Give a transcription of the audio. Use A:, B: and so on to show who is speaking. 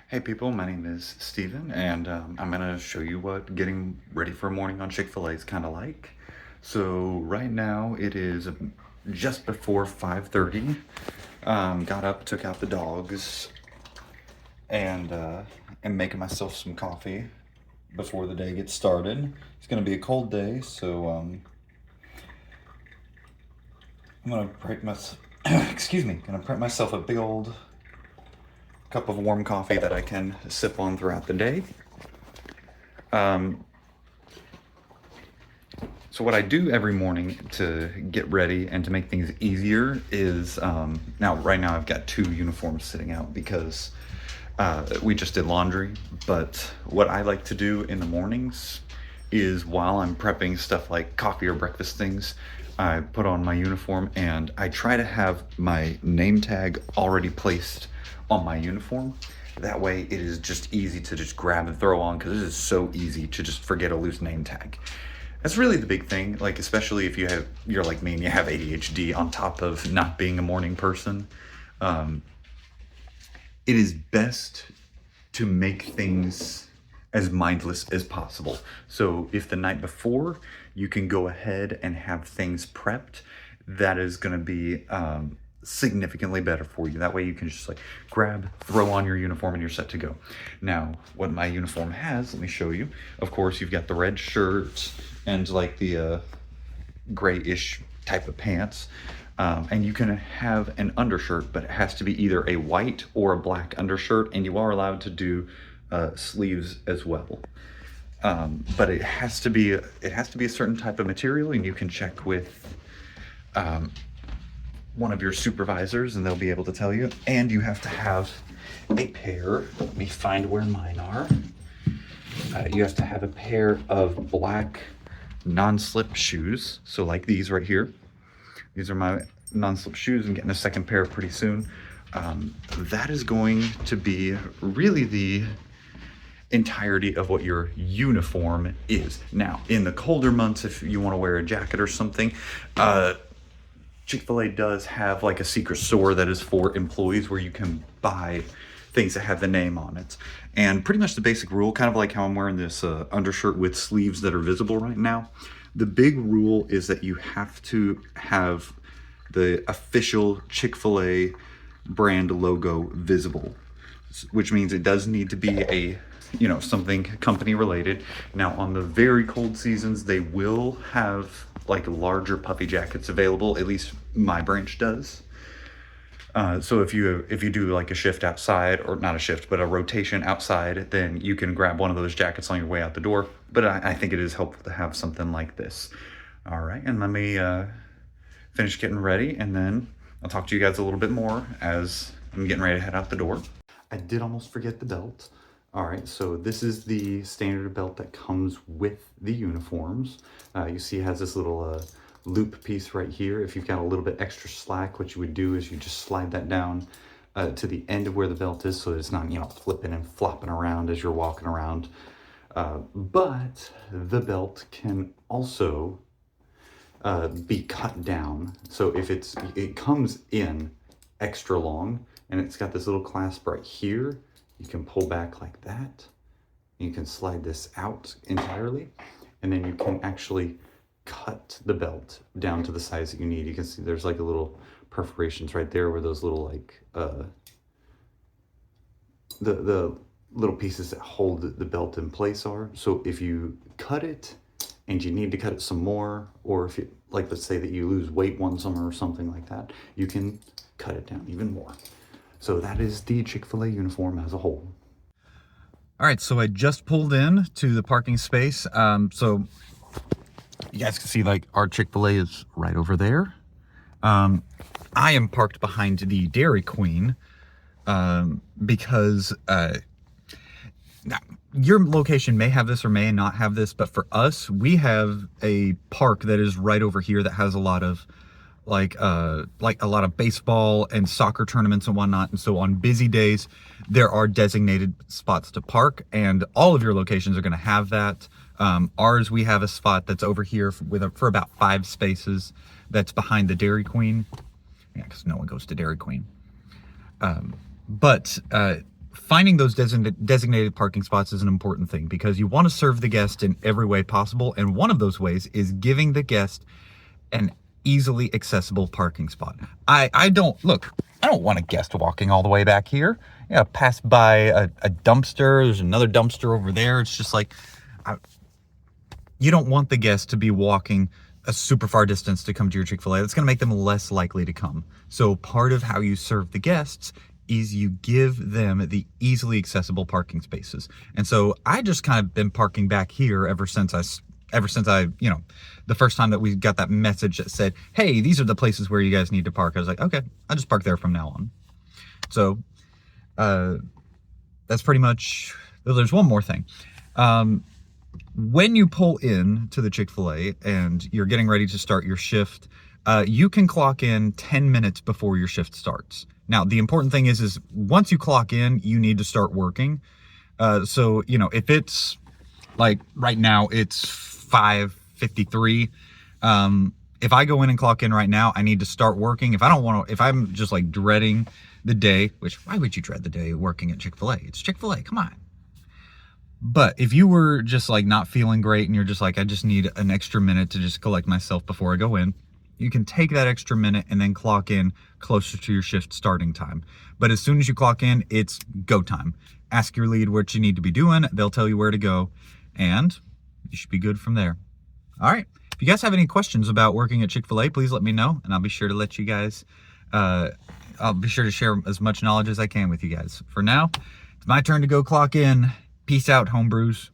A: Hey people, my name is Steven, and I'm gonna show you what getting ready for a morning on Chick-fil-A is kind of like. So right now it is just before 5:30. Got up, took out the dogs, and am making myself some coffee before the day gets started. It's gonna be a cold day, so I'm gonna prep my gonna prep myself a big old cup of warm coffee that I can sip on throughout the day. So what I do every morning to get ready and to make things easier is, right now I've got two uniforms sitting out because we just did laundry. But what I like to do in the mornings is, while I'm prepping stuff like coffee or breakfast things, I put on my uniform and I try to have my name tag already placed on my uniform. That way it is just easy to just grab and throw on, because it is so easy to just forget a loose name tag. That's really the big thing, like especially if you're like me and you have ADHD on top of not being a morning person. It is best to make things as mindless as possible. So if the night before you can go ahead and have things prepped, that is going to be significantly better for you. That way you can just like grab, throw on your uniform, and you're set to go. Now, what my uniform has, let me show you. Of course, you've got the red shirt and like the grayish type of pants. And you can have an undershirt, but it has to be either a white or a black undershirt, and you are allowed to do sleeves as well. But it has to be a certain type of material, and you can check with one of your supervisors and they'll be able to tell you. And you have to have a pair, let me find where mine are. You have to have a pair of black non-slip shoes. So like these right here. These are my non-slip shoes. I'm getting a second pair pretty soon. That is going to be really the entirety of what your uniform is. Now, in the colder months, if you want to wear a jacket or something, Chick-fil-A does have like a secret store that is for employees, where you can buy things that have the name on it. And pretty much the basic rule, kind of like how I'm wearing this undershirt with sleeves that are visible right now, the big rule is that you have to have the official Chick-fil-A brand logo visible, which means it does need to be a, something company related. Now, on the very cold seasons, they will have like larger puffy jackets available. At least my branch does. So if you do like a shift outside, or not a shift, but a rotation outside, then you can grab one of those jackets on your way out the door. But I think it is helpful to have something like this. All right, and let me finish getting ready, and then I'll talk to you guys a little bit more as I'm getting ready to head out the door. I did almost forget the belt. All right, so this is the standard belt that comes with the uniforms. You see it has this little loop piece right here. If you've got a little bit extra slack, what you would do is you just slide that down to the end of where the belt is, so it's not, flipping and flopping around as you're walking around. But the belt can also be cut down. So if it comes in extra long, and it's got this little clasp right here, you can pull back like that. You can slide this out entirely, and then you can actually cut the belt down to the size that you need. You can see there's like a little perforations right there where those little like the little pieces that hold the belt in place are. So if you cut it and you need to cut it some more, or if you, like, let's say that you lose weight one summer or something like that, you can cut it down even more. So that is the Chick-fil-A uniform as a whole. All right, so I just pulled in to the parking space. So you guys can see like our Chick-fil-A is right over there. I am parked behind the Dairy Queen because now, your location may have this or may not have this, but for us, we have a park that is right over here that has a lot of like a lot of baseball and soccer tournaments and whatnot. And so on busy days, there are designated spots to park, and all of your locations are going to have that. Ours, we have a spot that's over here for about 5 spaces that's behind the Dairy Queen. Yeah, because no one goes to Dairy Queen. But finding those designated parking spots is an important thing because you want to serve the guest in every way possible. And one of those ways is giving the guest an easily accessible parking spot. I don't want a guest walking all the way back here. Yeah, pass by a dumpster. There's another dumpster over there. It's just like, you don't want the guest to be walking a super far distance to come to your Chick-fil-A. That's going to make them less likely to come. So part of how you serve the guests is you give them the easily accessible parking spaces. And so I just kind of been parking back here ever since I, the first time that we got that message that said, hey, these are the places where you guys need to park. I was like, okay, I'll just park there from now on. So that's pretty much, there's one more thing. When you pull in to the Chick-fil-A and you're getting ready to start your shift, you can clock in 10 minutes before your shift starts. Now, the important thing is once you clock in, you need to start working. So, if it's like right now, it's 5:53. If I go in and clock in right now, I need to start working. If I'm just like dreading the day, which why would you dread the day working at Chick-fil-A? It's Chick-fil-A, come on. But if you were just like not feeling great and you're just like, I just need an extra minute to just collect myself before I go in, you can take that extra minute and then clock in closer to your shift starting time. But as soon as you clock in, it's go time. Ask your lead what you need to be doing. They'll tell you where to go and you should be good from there. All right. If you guys have any questions about working at Chick-fil-A, please let me know and I'll be sure to let you guys, I'll be sure to share as much knowledge as I can with you guys. For now, it's my turn to go clock in. Peace out, homebrews.